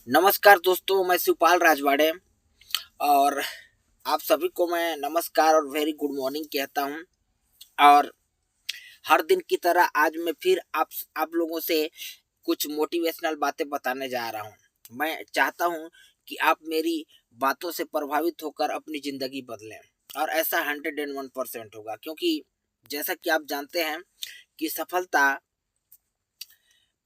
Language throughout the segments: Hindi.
नमस्कार दोस्तों, मैं शिवपाल राजवाड़े और आप सभी को मैं नमस्कार और वेरी गुड मॉर्निंग कहता हूं। और हर दिन की तरह आज मैं फिर आप लोगों से कुछ मोटिवेशनल बातें बताने जा रहा हूं। मैं चाहता हूं कि आप मेरी बातों से प्रभावित होकर अपनी ज़िंदगी बदलें और ऐसा 101% होगा, क्योंकि जैसा कि आप जानते हैं कि सफलता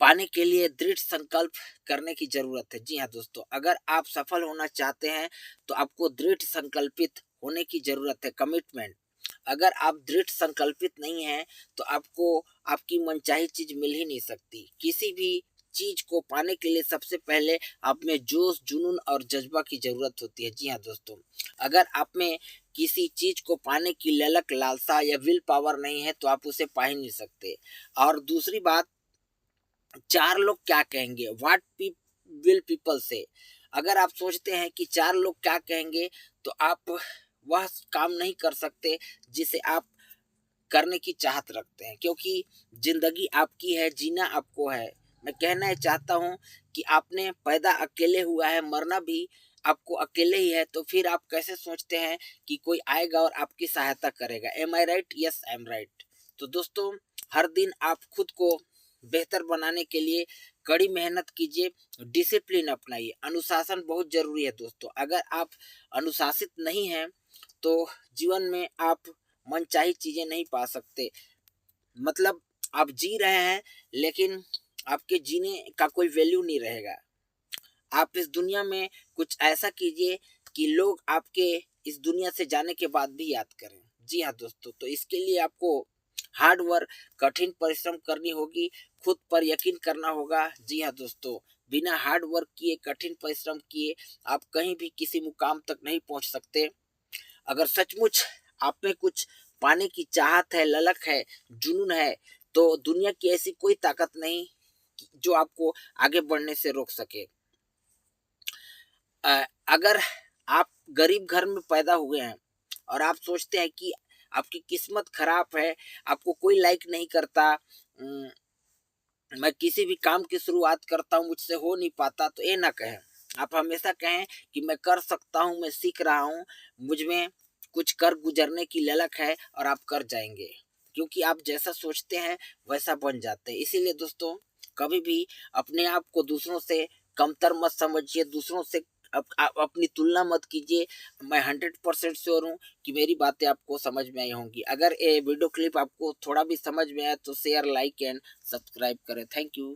पाने के लिए दृढ़ संकल्प करने की जरूरत है। जी हाँ दोस्तों, अगर आप सफल होना चाहते हैं तो आपको दृढ़ संकल्पित होने की जरूरत है, कमिटमेंट। अगर आप दृढ़ संकल्पित नहीं हैं तो आपको आपकी मनचाही चीज मिल ही नहीं सकती। किसी भी चीज को पाने के लिए सबसे पहले आप में जोश, जुनून और जज्बा की जरूरत होती है। जी हाँ दोस्तों, अगर आप में किसी चीज को पाने की ललक, लालसा या विल पावर नहीं है तो आप उसे पा ही नहीं सकते। और दूसरी बात, चार लोग क्या कहेंगे, व्हाट विल पीपल से। अगर आप सोचते हैं कि चार लोग क्या कहेंगे तो आप वह काम नहीं कर सकते जिसे आप करने की चाहत रखते हैं, क्योंकि जिंदगी आपकी है, जीना आपको है। मैं कहना चाहता हूँ कि आपने पैदा अकेले हुआ है, मरना भी आपको अकेले ही है, तो फिर आप कैसे सोचते हैं कि कोई आएगा और आपकी सहायता करेगा। Am I right? Yes, I am right. तो दोस्तों, हर दिन आप खुद को बेहतर बनाने के लिए कड़ी मेहनत कीजिए, डिसिप्लिन अपनाइए। अनुशासन बहुत जरूरी है दोस्तों। अगर आप अनुशासित नहीं हैं तो जीवन में आप मनचाही चीजें नहीं पा सकते। मतलब आप जी रहे हैं लेकिन आपके जीने का कोई वैल्यू नहीं रहेगा। आप इस दुनिया में कुछ ऐसा कीजिए कि लोग आपके इस दुनिया से जाने के बाद भी याद करें। जी हाँ दोस्तों, तो इसके लिए आपको हार्ड वर्क, कठिन परिश्रम करनी होगी, खुद पर यकीन करना होगा। जी हाँ दोस्तों, बिना हार्ड वर्क किए, कठिन परिश्रम किए आप कहीं भी किसी मुकाम तक नहीं पहुंच सकते। अगर सचमुच आप में कुछ पाने की चाहत है, ललक है, जुनून है, तो दुनिया की ऐसी कोई ताकत नहीं जो आपको आगे बढ़ने से रोक सके। अगर आप गरीब घर में पैदा हुए हैं और आप सोचते हैं कि आपकी किस्मत खराब है, आपको कोई लाइक नहीं करता, मैं किसी भी काम की शुरुआत करता हूँ मुझसे हो नहीं पाता, तो ये ना कहें। आप हमेशा कहें कि मैं कर सकता हूँ, मैं सीख रहा हूँ, मुझ में कुछ कर गुजरने की ललक है और आप कर जाएंगे। क्योंकि आप जैसा सोचते हैं वैसा बन जाते हैं। इसीलिए दोस्तों, कभी भी अपने आप को दूसरों से कमतर मत समझिए, दूसरों से अपनी तुलना मत कीजिए। मैं 100% श्योर हूँ कि मेरी बातें आपको समझ में आई होंगी। अगर ये वीडियो क्लिप आपको थोड़ा भी समझ में आया तो शेयर, लाइक एंड सब्सक्राइब करें। Thank you.